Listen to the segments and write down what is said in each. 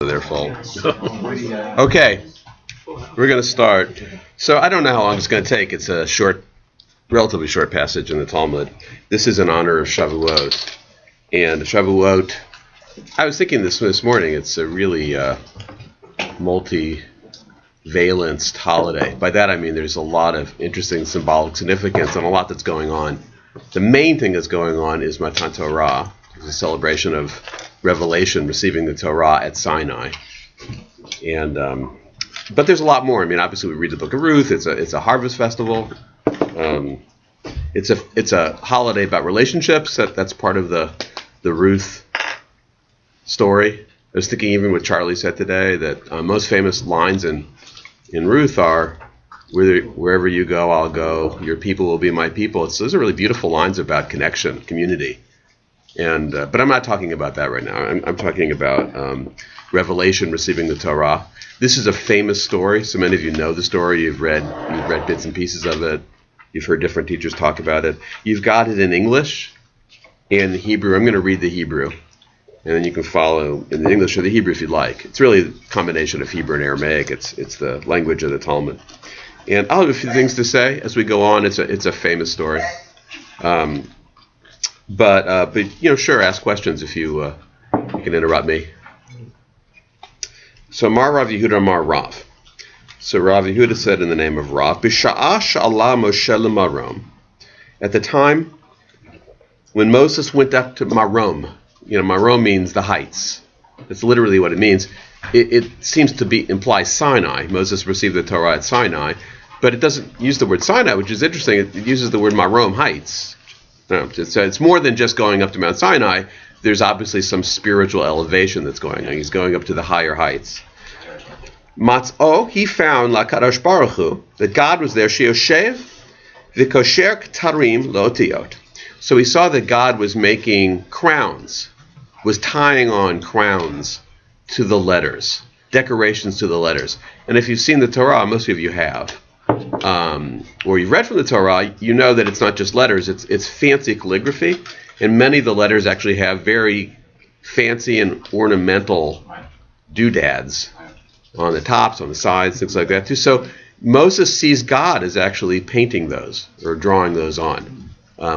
Their fault. Okay, we're going to start. So I don't know how long it's going to take. It's a relatively short passage in the Talmud. This is in honor of Shavuot. And Shavuot, I was thinking this morning, it's a really multi-valenced holiday. By that I mean there's a lot of interesting symbolic significance and a lot that's going on. The main thing that's going on is Matan Torah. It's a celebration of revelation, receiving the Torah at Sinai. And but there's a lot more. I mean, obviously we read the book of Ruth. It's a harvest festival. It's a holiday about relationships. That's part of the Ruth story. I was thinking even what Charlie said today that most famous lines in Ruth are, wherever you go, I'll go. Your people will be my people. Those are really beautiful lines about connection, community. And but I'm not talking about that right now. I'm talking about revelation, receiving the Torah. This is a famous story. So many of you know the story. You've read bits and pieces of it. You've heard different teachers talk about it. You've got it in English and Hebrew. I'm going to read the Hebrew, and then you can follow in the English or the Hebrew if you'd like. It's really a combination of Hebrew and Aramaic. It's the language of the Talmud. And I'll have a few things to say as we go on. It's a famous story. But sure, ask questions if you can interrupt me. So Mar Rav Yehuda Mar Rav. So Rav Yehuda said in the name of Rav, B'sha'ah sha'ala Moshe l'Marom. At the time when Moses went up to Marom, Marom means the heights. That's literally what it means. It seems to imply Sinai. Moses received the Torah at Sinai, but it doesn't use the word Sinai, which is interesting. It uses the word Marom, heights. No, it's more than just going up to Mount Sinai. There's obviously some spiritual elevation that's going on. He's going up to the higher heights. Matz'o, he found LaKadosh Baruch Hu, that God was there. Sheoshev v'kosher ktarim lo'otiyot. So he saw that God was making crowns, was tying on crowns to the letters, decorations to the letters. And if you've seen the Torah, most of you have, or you've read from the Torah, you know that it's not just letters, it's fancy calligraphy, and many of the letters actually have very fancy and ornamental doodads on the tops, on the sides, things like that too. So Moses sees God as actually painting those or drawing those on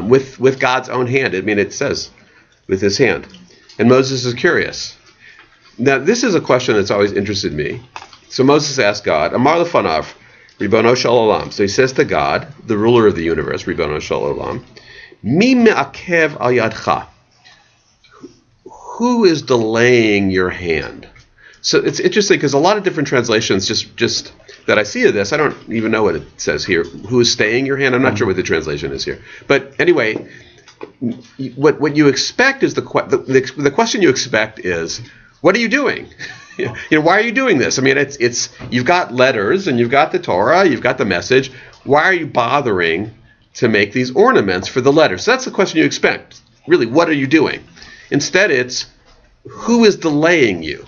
with God's own hand. I mean, it says with his hand. And Moses is curious. Now, this is a question that's always interested me. So Moses asked God, Amar lefanav, Ribono shel olam. So he says to God, the ruler of the universe, Ribono shel olam, Mi me'akev al yadcha. Who is delaying your hand? So it's interesting because a lot of different translations just that I see of this, I don't even know what it says here. Who is staying your hand? I'm not sure what the translation is here. But anyway, what you expect is the question you expect is, what are you doing? Why are you doing this? I mean, it's you've got letters and you've got the Torah, you've got the message. Why are you bothering to make these ornaments for the letters? So that's the question you expect. Really, what are you doing? Instead, it's who is delaying you?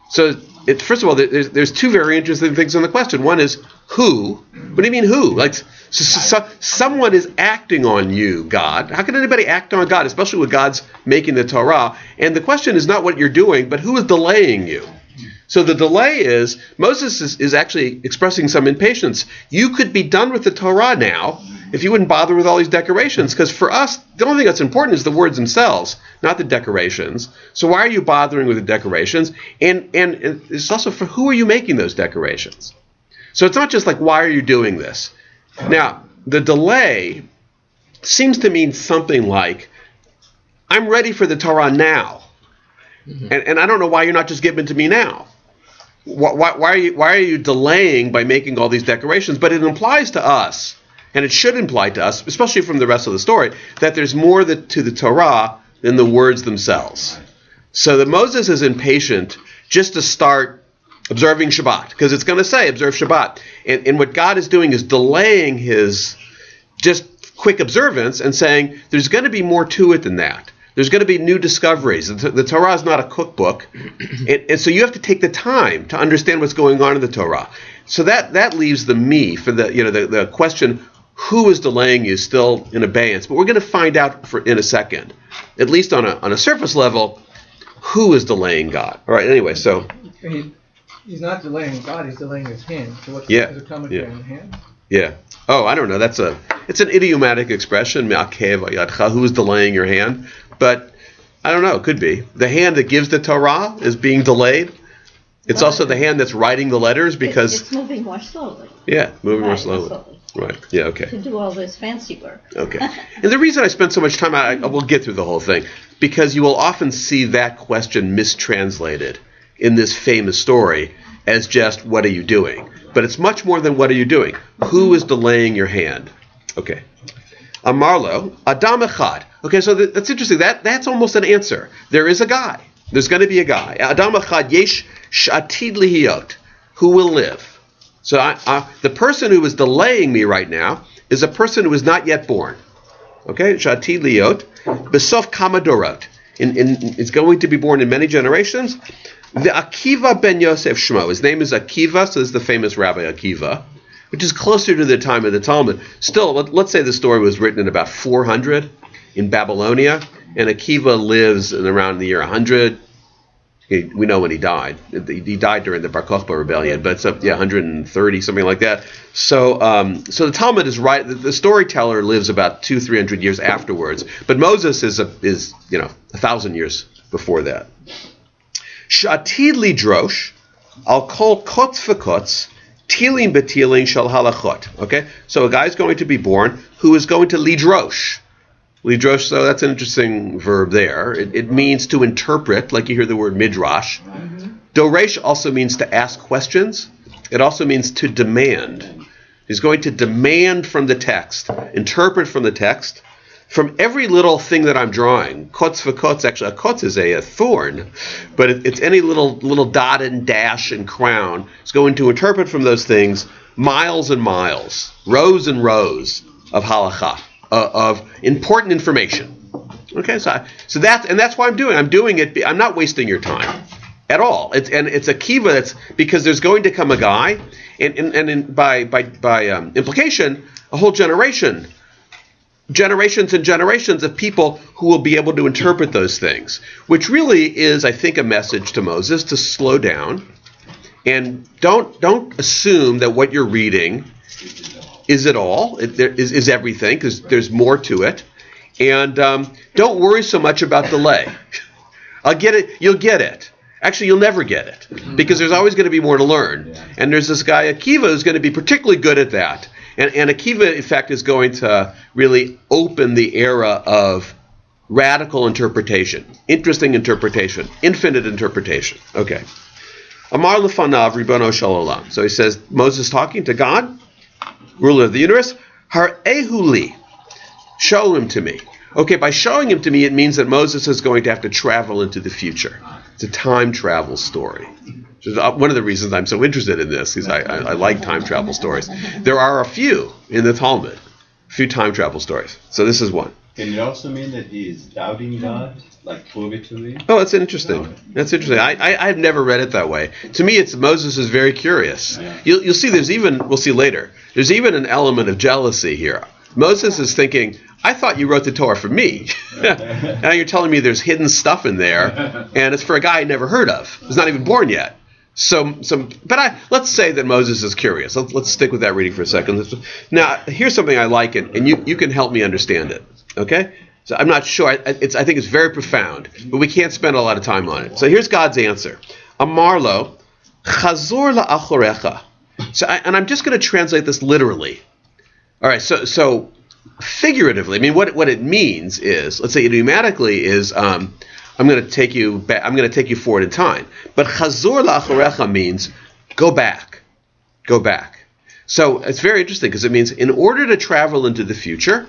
So, first of all, there's two very interesting things in the question. One is who. What do you mean who? Like, someone is acting on you, God. How can anybody act on God, especially when God's making the Torah? And the question is not what you're doing, but who is delaying you? So the delay is, Moses is actually expressing some impatience. You could be done with the Torah now if you wouldn't bother with all these decorations. Because for us, the only thing that's important is the words themselves, not the decorations. So why are you bothering with the decorations? And it's also for who are you making those decorations? So it's not just like, why are you doing this? Now, the delay seems to mean something like, I'm ready for the Torah now. Mm-hmm. And I don't know why you're not just giving it to me now. Why are you delaying by making all these decorations? But it implies to us, and it should imply to us, especially from the rest of the story, that there's more to the Torah than the words themselves. So that Moses is impatient just to start observing Shabbat, because it's going to say observe Shabbat. And what God is doing is delaying his just quick observance and saying there's going to be more to it than that. There's going to be new discoveries. The Torah is not a cookbook, and so you have to take the time to understand what's going on in the Torah. So that leaves the me for the question, who is delaying you, still in abeyance. But we're going to find out in a second, at least on a surface level, who is delaying God? All right, anyway, so... He's not delaying God, he's delaying his hand. So what's the commentary on the hand? Yeah. Oh, I don't know. It's an idiomatic expression, who is delaying your hand? But I don't know, it could be. The hand that gives the Torah is being delayed. It's also the hand that's writing the letters because... It's moving more slowly. Yeah, moving more slowly. Right, yeah, okay. To do all this fancy work. Okay. And the reason I spent so much time, I will get through the whole thing, because you will often see that question mistranslated in this famous story as just, what are you doing? But it's much more than what are you doing. Who is delaying your hand? Okay. Amarlo, Adam Echad. Okay, so that's interesting. That's almost an answer. There is a guy. There's going to be a guy. Adam Echad yesh shatid lihiyot, who will live. So the person who is delaying me right now is a person who is not yet born. Okay, shatid lihiyot, besof kamadorot. It's going to be born in many generations. The Akiva ben Yosef Shmo. His name is Akiva, so this is the famous Rabbi Akiva, which is closer to the time of the Talmud. Still, let's say the story was written in about 400 in Babylonia, and Akiva lives in around the year 100. We know when he died. He died during the Bar Kokhba rebellion, but it's 130, something like that. So the Talmud is right. The storyteller lives about 200-300 years afterwards, but Moses is 1,000 years before that. Shatid lidrosh, I'll call kotz v'kotz, tiling betiling shal halachot. Okay, so a guy's going to be born who is going to lidrosh. Lidrosh, so that's an interesting verb there. It means to interpret, like you hear the word midrash. Mm-hmm. Doresh also means to ask questions. It also means to demand. He's going to demand from the text, interpret from the text, from every little thing that I'm drawing. Kotz v'kotz, actually, a kotz is a thorn, but it's any little dot and dash and crown. It's going to interpret from those things miles and miles, rows and rows of halakha, of important information. Okay, so that's why I'm doing it. I'm not wasting your time at all. It's a kiva. That's because there's going to come a guy, and by implication, a whole generations and generations of people who will be able to interpret those things, which really is, I think, a message to Moses to slow down and don't assume that what you're reading is it all, is everything, because there's more to it, and don't worry so much about delay. I'll get it. You'll get it. Actually, you'll never get it, because there's always going to be more to learn. And there's this guy Akiva who's going to be particularly good at that. And Akiva, in fact, is going to really open the era of radical interpretation, interesting interpretation, infinite interpretation. Okay. Amar lefanav ribono shel olam. So he says, Moses talking to God, ruler of the universe, har'ehu li, show him to me. Okay, by showing him to me, it means that Moses is going to have to travel into the future. It's a time travel story. One of the reasons I'm so interested in this is I like time travel stories. There are a few in the Talmud, a few time travel stories. So this is one. Can it also mean that he is doubting God? Like, prove it to me? Oh, that's interesting. That's interesting. I've never read it that way. To me, it's Moses is very curious. Yeah. You'll see we'll see later, there's even an element of jealousy here. Moses is thinking, I thought you wrote the Torah for me. Now you're telling me there's hidden stuff in there, and it's for a guy I never heard of, who's not even born yet. But let's say that Moses is curious. Let's stick with that reading for a second. Now, here's something I like, and you can help me understand it. Okay? So I'm not sure. I think it's very profound, but we can't spend a lot of time on it. So here's God's answer. Amarlo, chazor la'achorecha. And I'm just going to translate this literally. All right, so figuratively, I mean, what it means is, let's say idiomatically is, I'm going to take you back. I'm going to take you forward in time. But chazor la'achorecha means go back. So it's very interesting because it means in order to travel into the future,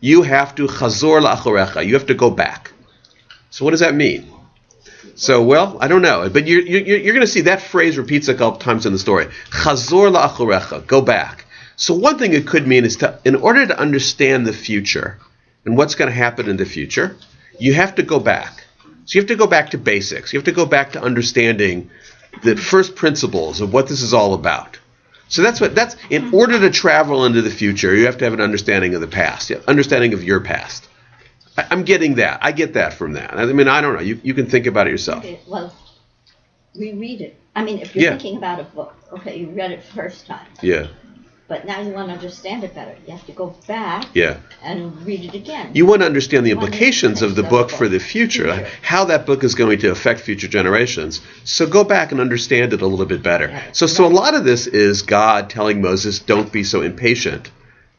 you have to chazor la'achorecha. You have to go back. So what does that mean? So, well, I don't know. But you're going to see that phrase repeats a couple times in the story. Chazor la'achorecha. Go back. So one thing it could mean is in order to understand the future and what's going to happen in the future, you have to go back. So you have to go back to basics. You have to go back to understanding the first principles of what this is all about. So that's in order to travel into the future, you have to have an understanding of the past, understanding of your past. I'm getting that. I get that from that. I mean, I don't know. You can think about it yourself. Okay, well, reread it. I mean, if you're thinking about a book, okay, you read it first time. Yeah. But now you want to understand it better. You have to go back and read it again. You want to understand the implications of the book for the future, how that book is going to affect future generations. So go back and understand it a little bit better. Right. So a lot of this is God telling Moses, don't be so impatient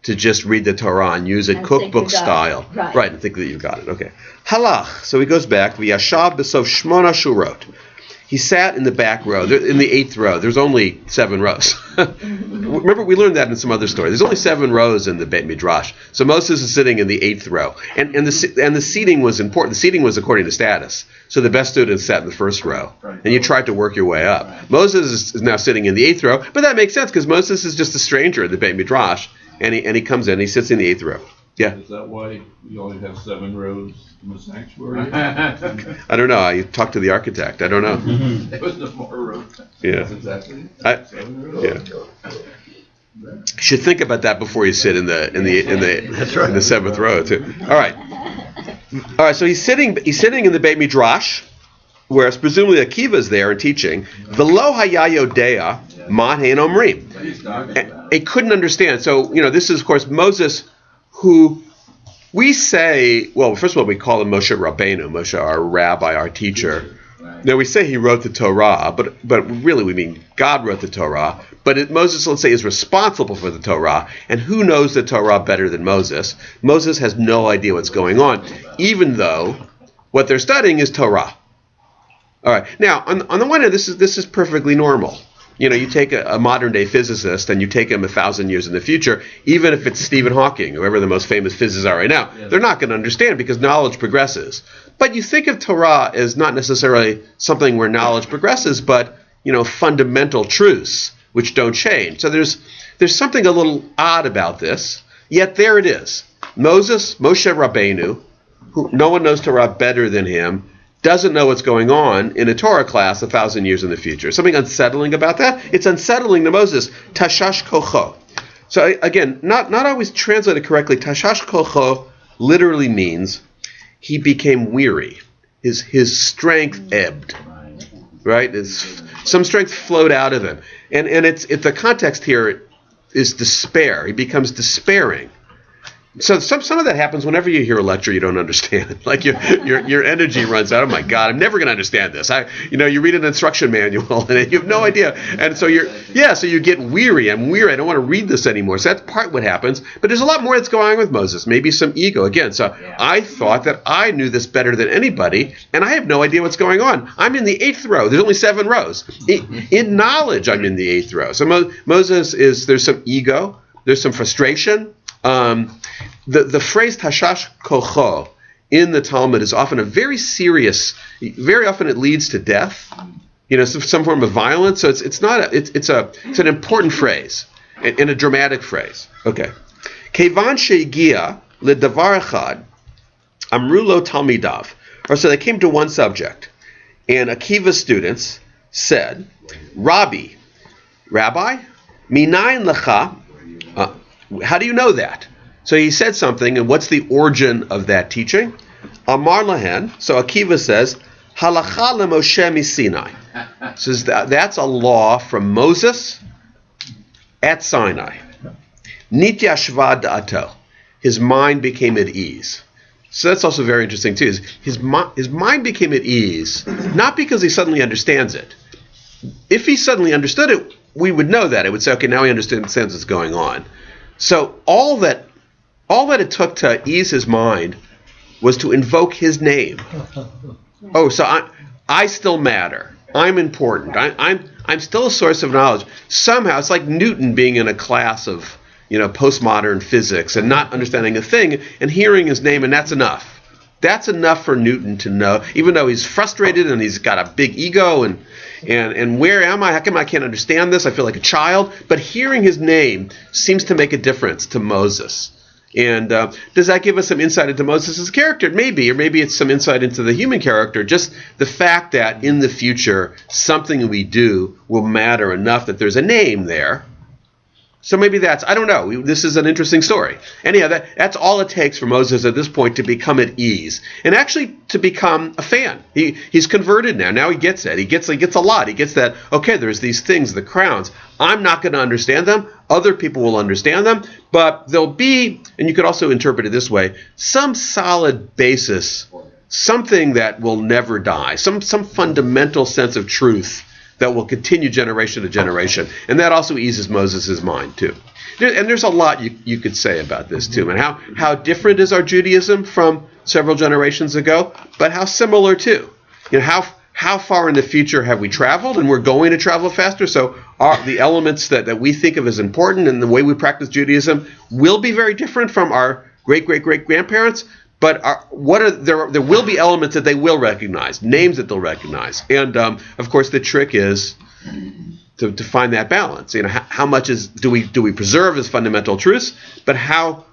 to just read the Torah and use it cookbook style. Right, and think that you've got it. Okay. Halach. So he goes back. V'yashav b'sof shmona shurot. He sat in the back row, in the 8th row. There's only 7 rows. Remember, we learned that in some other story. There's only 7 rows in the Beit Midrash. So Moses is sitting in the 8th row. And the seating was important. The seating was according to status. So the best students sat in the 1st row. And you tried to work your way up. Moses is now sitting in the 8th row. But that makes sense because Moses is just a stranger in the Beit Midrash. And he comes in and he sits in the 8th row. Yeah. Is that why you only have 7 rows in the sanctuary? I don't know. I talked to the architect. I don't know. There was no more rows. Yeah. That's exactly. 7 rows. Yeah. You should think about that before you sit in the 7th row too. All right. So he's sitting in the Beit Midrash, whereas presumably Akiva's there and teaching. V'lo haya yodea ma hein omrim. It couldn't understand. So this is of course Moses, who we say, well, first of all, we call him Moshe Rabbeinu, Moshe, our rabbi, our teacher. Now, we say he wrote the Torah, but really we mean God wrote the Torah. But Moses, let's say, is responsible for the Torah. And who knows the Torah better than Moses? Moses has no idea what's going on, even though what they're studying is Torah. All right. Now, on the one hand, this is perfectly normal. You take a modern-day physicist and you take him 1,000 years in the future, even if it's Stephen Hawking, whoever the most famous physicists are right now, they're not going to understand because knowledge progresses. But you think of Torah as not necessarily something where knowledge progresses, but, fundamental truths which don't change. So there's something a little odd about this, yet there it is. Moshe Rabbeinu, who no one knows Torah better than him, doesn't know what's going on in a Torah class 1,000 years in the future. Something unsettling about that? It's unsettling to Moses. Tashash kocho. So again, not always translated correctly. Tashash kocho literally means he became weary. His strength ebbed. Right? Some strength flowed out of him. And it's the context here is despair. He becomes despairing. So some of that happens whenever you hear a lecture you don't understand. Like your energy runs out. Oh my God, I'm never going to understand this. You read an instruction manual and you have no idea. And so you get weary. I'm weary. I don't want to read this anymore. So that's part what happens. But there's a lot more that's going on with Moses. Maybe some ego again. So I thought that I knew this better than anybody, and I have no idea what's going on. I'm in the 8th row. There's only 7 rows. In knowledge, I'm in the 8th row. So Moses there's some ego. There's some frustration. The phrase tashash kocho in the Talmud is often very often it leads to death, some form of violence. So it's an important phrase and a dramatic phrase. Okay. Kevan she'igia ledavar echad amru lo talmidav. Or so they came to one subject, and Akiva's students said, Rabbi, minayin lecha. How do you know that? So he said something, and what's the origin of that teaching? Amar lahen. So Akiva says, halacha leMoshe miSinai. Says that's a law from Moses at Sinai. Nityashva da'ato. His mind became at ease. So that's also very interesting too. His mind became at ease, not because he suddenly understands it. If he suddenly understood it, we would know that. It would say, okay, now he understands what's going on. So all that it took to ease his mind was to invoke his name. Oh, so I still matter. I'm important. I'm still a source of knowledge. Somehow it's like Newton being in a class of postmodern physics and not understanding a thing and hearing his name, and that's enough. That's enough for Newton to know, even though he's frustrated and he's got a big ego and where am I? How come I can't understand this? I feel like a child. But hearing his name seems to make a difference to Moses. And does that give us some insight into Moses' character? Maybe, or maybe it's some insight into the human character. Just the fact that in the future, something we do will matter enough that there's a name there. So maybe I don't know. This is an interesting story. Anyhow, that's all it takes for Moses at this point to become at ease and actually to become a fan. He's converted now. Now he gets it. He gets a lot. He gets that, okay, there's these things, the crowns. I'm not going to understand them. Other people will understand them. But there'll be, and you could also interpret it this way, some solid basis, something that will never die, some fundamental sense of truth that will continue generation to generation. And that also eases Moses' mind, too. And there's a lot you could say about this, too. And how different is our Judaism from several generations ago, but how similar, too. How far in the future have we traveled, and we're going to travel faster? So the elements that we think of as important and the way we practice Judaism will be very different from our great-great-great-grandparents, but there will be elements that they will recognize, names that they'll recognize. And, of course, the trick is to find that balance. How much do we preserve as fundamental truths, but how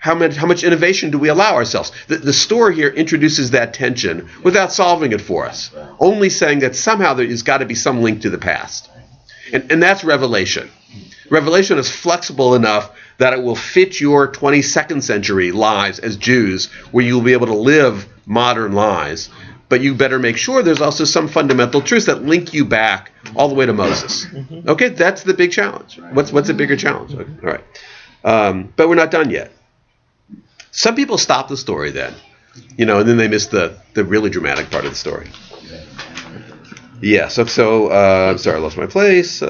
much innovation do we allow ourselves? The story here introduces that tension without solving it for us, only saying that somehow there has got to be some link to the past. And that's revelation. Revelation is flexible enough that it will fit your 22nd century lives as Jews, where you'll be able to live modern lives. But you better make sure there's also some fundamental truths that link you back all the way to Moses. Okay, that's the big challenge. What's a bigger challenge? Okay, all right. But we're not done yet. Some people stop the story then, and then they miss the really dramatic part of the story. Yeah, so I'm sorry, I lost my place.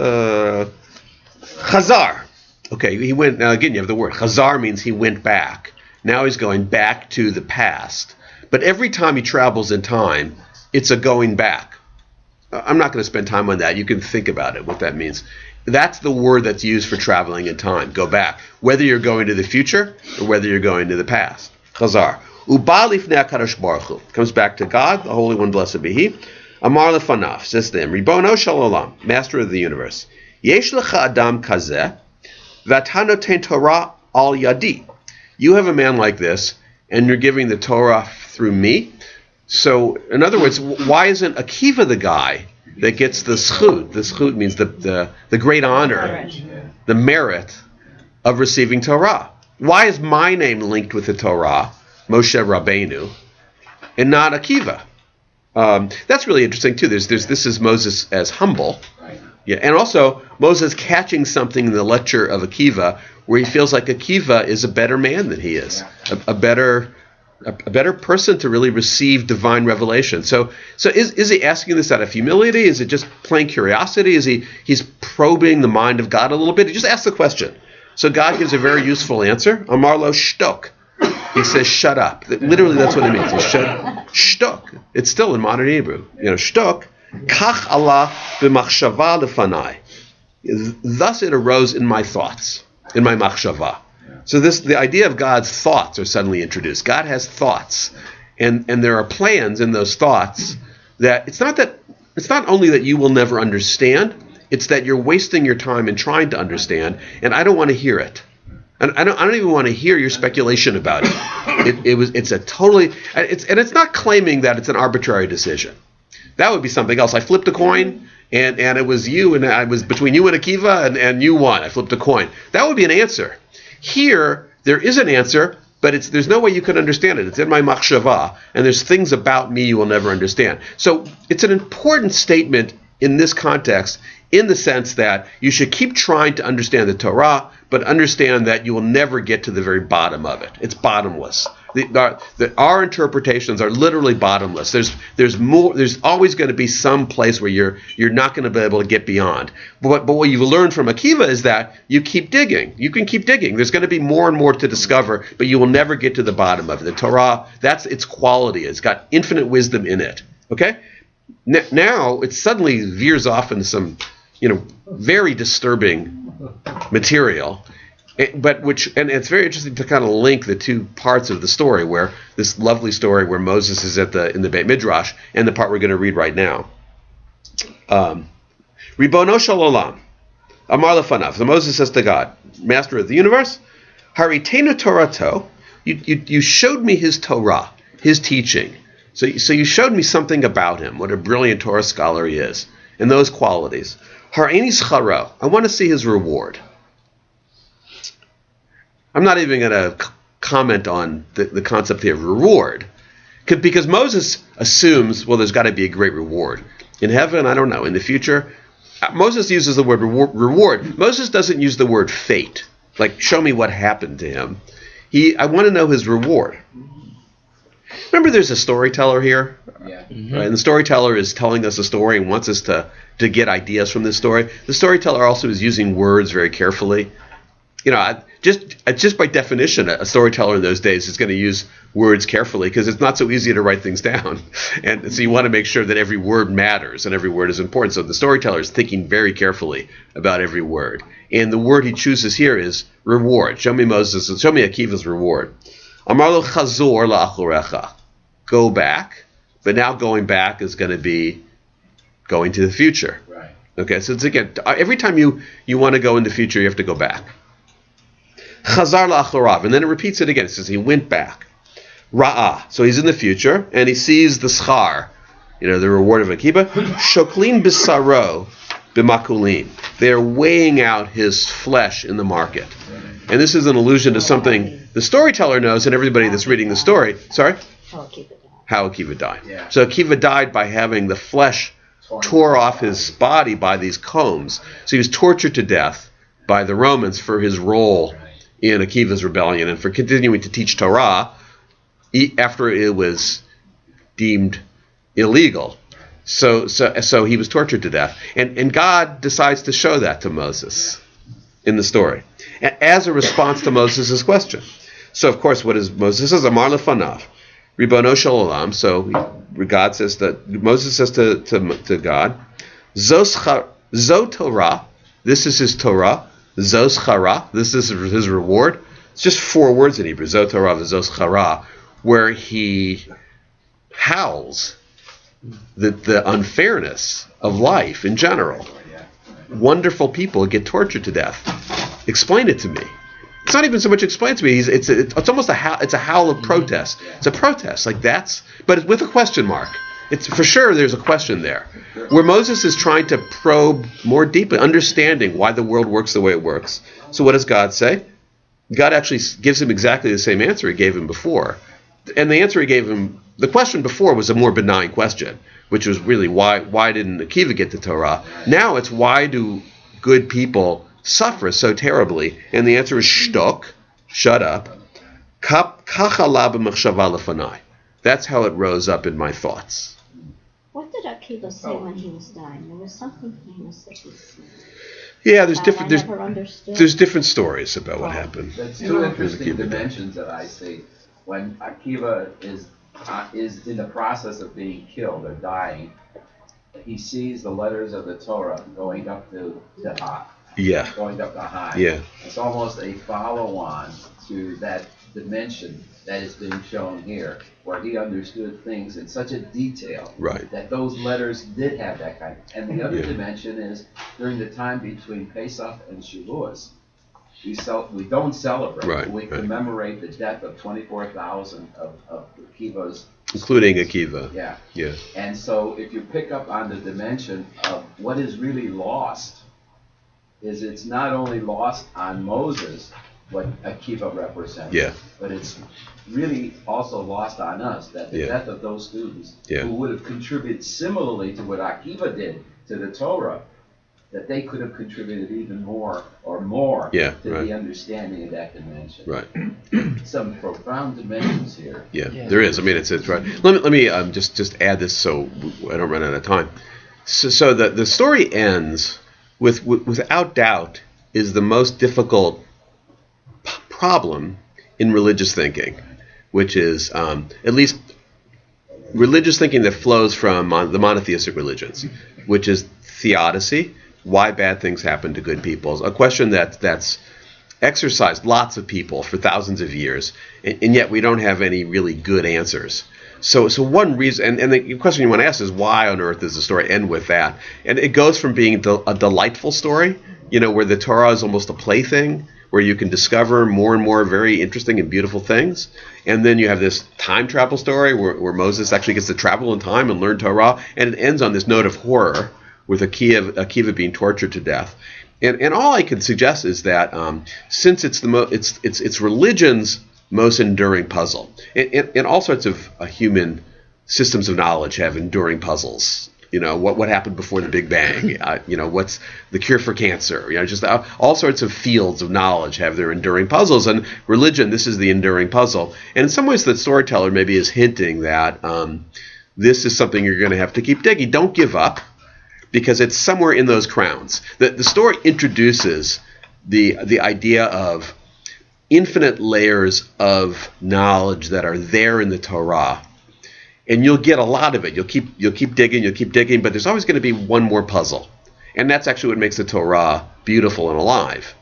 Chazar. Okay, he went, now again, you have the word. Chazar means he went back. Now he's going back to the past. But every time he travels in time, it's a going back. I'm not going to spend time on that. You can think about it, what that means. That's the word that's used for traveling in time, go back. Whether you're going to the future or whether you're going to the past. Chazar. Uba lifnei HaKadosh Baruch Hu. Comes back to God, the Holy One, blessed be He. Amar lefanav, says to him, Ribono shel olam, Master of the universe. Yesh lecha adam kazeh, v'ata noten Torah al yadi. You have a man like this, and you're giving the Torah through me. So, in other words, why isn't Akiva the guy that gets the schut? The schut means the great honor, the merit of receiving Torah. Why is my name linked with the Torah, Moshe Rabbeinu, and not Akiva? That's really interesting too. This is Moses as humble, yeah, and also Moses catching something in the lecture of Akiva where he feels like Akiva is a better man than he is, a better person to really receive divine revelation. So is he asking this out of humility? Is it just plain curiosity? He's probing the mind of God a little bit? He just asks the question. So God gives a very useful answer. Amar lo shtok. He says, shut up. Literally, that's what it means. Shtok. It's still in modern Hebrew. Shtok. Kach Allah b'machshava lefanai. Thus it arose in my thoughts, in my machshava. So the idea of God's thoughts are suddenly introduced. God has thoughts, and there are plans in those thoughts that it's not only that you will never understand, it's that you're wasting your time in trying to understand, and I don't want to hear it. And I don't even want to hear your speculation about it. It's not claiming that it's an arbitrary decision. That would be something else. I flipped a coin, and it was you, and I was between you and Akiva, and you won. I flipped a coin. That would be an answer. Here, there is an answer, but there's no way you could understand it. It's in my machshava, and there's things about me you will never understand. So it's an important statement in this context, in the sense that you should keep trying to understand the Torah, but understand that you will never get to the very bottom of it. It's bottomless. Our interpretations are literally bottomless. There's more. There's always going to be some place where you're not going to be able to get beyond. But what you've learned from Akiva is that you keep digging. You can keep digging. There's going to be more and more to discover, but you will never get to the bottom of it. The Torah, that's its quality. It's got infinite wisdom in it. Okay. Now it suddenly veers off into some, very disturbing material. But and it's very interesting to kind of link the two parts of the story, where this lovely story where Moses is in the Beit Midrash, and the part we're going to read right now. Ribono shel olam, amar lefanav. So Moses says to God, Master of the universe, haritenu Torato, you showed me his Torah, his teaching. So you showed me something about him, what a brilliant Torah scholar he is, and those qualities. Har'eni scharo, I want to see his reward. I'm not even going to comment on the concept here of reward. Because Moses assumes, well, there's got to be a great reward. In heaven, I don't know. In the future, Moses uses the word reward. Moses doesn't use the word fate. Like, show me what happened to him. I want to know his reward. Remember, there's a storyteller here? Yeah. Mm-hmm. Right? And the storyteller is telling us a story and wants us to get ideas from this story. The storyteller also is using words very carefully. Just by definition, a storyteller in those days is going to use words carefully because it's not so easy to write things down. And so you want to make sure that every word matters and every word is important. So the storyteller is thinking very carefully about every word. And the word he chooses here is reward. Show me Akiva's reward. Amar lo chazor la'achorecha. Go back. But now going back is going to be going to the future. Right. Okay, so it's again, every time you want to go in the future, you have to go back. Chazar la'achorav, and then it repeats it again. It says he went back. Ra'ah, so he's in the future, and he sees the schar, the reward of Akiva. Shoklin bisaro b'makulin. They're weighing out his flesh in the market. And this is an allusion to something the storyteller knows and everybody that's reading the story. Sorry? How Akiva died. Yeah. So Akiva died by having the flesh tore off his body by these combs. So he was tortured to death by the Romans for his role in Akiva's rebellion and for continuing to teach Torah after it was deemed illegal. So he was tortured to death. And God decides to show that to Moses in the story as a response to Moses' question. So, of course, what is Moses says? Amar lefanav, Ribono shel olam. So God says that Moses says to God, Zo Torah, this is his Torah. Zos chara, this is his reward. It's just 4 words in Hebrew, Zo Torah v'Zos chara, where he howls the unfairness of life in general. Wonderful people get tortured to death. Explain it to me. It's not even so much explain it to me. It's almost a howl of protest. It's a protest, but with a question mark. It's for sure there's a question there, where Moses is trying to probe more deeply, understanding why the world works the way it works. So what does God say? God actually gives him exactly the same answer he gave him before. And the answer he gave him, the question before was a more benign question, which was really why didn't Akiva get the Torah? Now it's why do good people suffer so terribly? And the answer is shtok, shut up. Kachala b'machshava lefanai. That's how it rose up in my thoughts. What did Akiva say when he was dying? There was something famous that he said. Yeah, there's there's different stories about what happened. There's 2 interesting dimensions that I see. When Akiva is in the process of being killed or dying, he sees the letters of the Torah going up to Ha. Yeah. Going up to high. Yeah. It's almost a follow-on to that dimension that is being shown here, where he understood things in such a detail that those letters did have that kind. And the other dimension is during the time between Pesach and Shavuot, we don't celebrate. We commemorate the death of 24,000 of Akiva's, including Akiva. Yeah. Yeah. And so if you pick up on the dimension of what is really lost, is it's not only lost on Moses, what Akiva represents, but it's really also lost on us that the death of those students who would have contributed similarly to what Akiva did to the Torah, that they could have contributed even more to the understanding of that dimension. Right. Some profound dimensions here. Yeah, there is. I mean, it's right. Let me just add this so I don't run out of time. So the story ends with without doubt is the most difficult problem in religious thinking, which is at least religious thinking that flows from the monotheistic religions, which is theodicy, why bad things happen to good people. A question that's exercised lots of people for thousands of years, and yet we don't have any really good answers. So one reason, and the question you want to ask is why on earth does the story end with that? And it goes from being a delightful story, where the Torah is almost a plaything, where you can discover more and more very interesting and beautiful things. And then you have this time travel story where Moses actually gets to travel in time and learn Torah. And it ends on this note of horror with Akiva being tortured to death. And all I can suggest is that since it's it's religion's most enduring puzzle, and all sorts of human systems of knowledge have enduring puzzles. What happened before the Big Bang? What's the cure for cancer? Just all sorts of fields of knowledge have their enduring puzzles, and religion, this is the enduring puzzle. And in some ways, the storyteller maybe is hinting that this is something you're going to have to keep digging. Don't give up, because it's somewhere in those crowns. The story introduces the idea of infinite layers of knowledge that are there in the Torah. And you'll get a lot of it. You'll keep digging, but there's always going to be one more puzzle. And that's actually what makes the Torah beautiful and alive.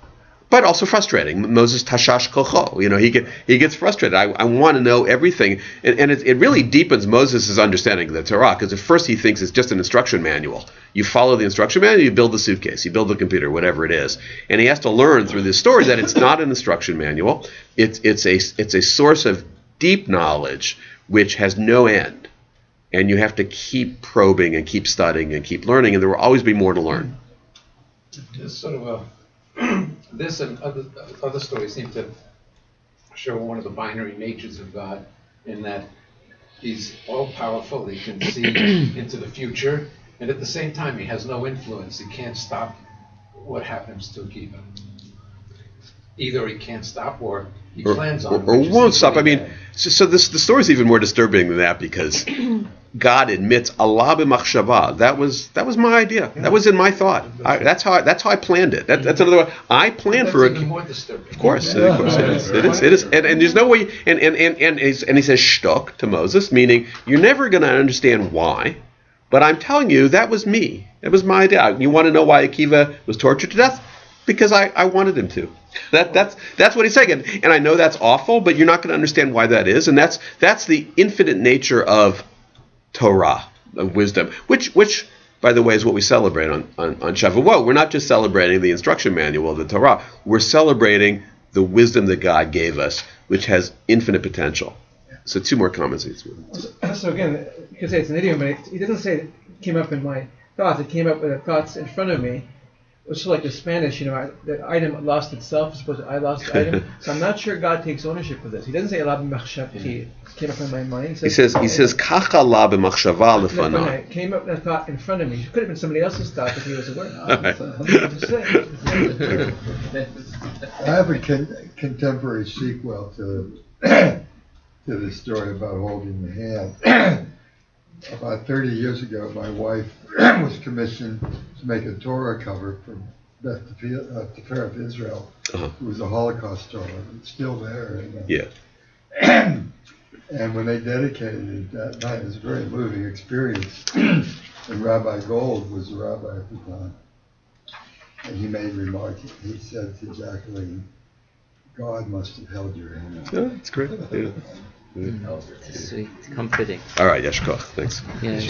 But also frustrating. Moses tashash kocho. He gets frustrated. I want to know everything. And it really deepens Moses' understanding of the Torah, because at first he thinks it's just an instruction manual. You follow the instruction manual, you build the suitcase, you build the computer, whatever it is. And he has to learn through this story that it's not an instruction manual. It's a source of deep knowledge which has no end. And you have to keep probing and keep studying and keep learning, and there will always be more to learn. This sort of this and other stories seem to show one of the binary natures of God, in that he's all-powerful, he can see into the future, and at the same time he has no influence. He can't stop what happens to Akiva. Either he can't stop, or he plans on it. Or won't stop. I mean, so the story is even more disturbing than that, because God admits Allah b'machshava. That was my idea. That was in my thought. That's how I planned it. That's another way. I planned for it. That's even more disturbing. Of course it is. And there's no way. And he says shtok to Moses, meaning you're never going to understand why, but I'm telling you that was me. It was my idea. You want to know why Akiva was tortured to death? Because I wanted him to. That's what he's saying. And I know that's awful, but you're not going to understand why that is. And that's the infinite nature of Torah, of wisdom, which by the way, is what we celebrate on Shavuot. We're not just celebrating the instruction manual of the Torah. We're celebrating the wisdom that God gave us, which has infinite potential. So 2 more comments. So again, you could say it's an idiom, but he doesn't say it came up in my thoughts. It came up with the thoughts in front of me. Which is like the Spanish, the item lost itself, as opposed to I lost the item. So I'm not sure God takes ownership of this. He doesn't say Allah b'machshavti. It came up in my mind. He says kacha Allah b'machshava lefanah. It came up with a thought in front of me. It could have been somebody else's thought if he was aware. I have a contemporary sequel to the story about holding the hand. About 30 years ago, my wife was commissioned to make a Torah cover for Beth Tifereth Israel, who was a Holocaust story. It's still there. And when they dedicated it that night, it was a very moving experience. And Rabbi Gold was the rabbi at the time. And he made remarks. He said to Jacqueline, God must have held your hand. Yeah, that's great. Yeah. Sweet, comforting. All right, Yeshkoch, thanks. Yeah,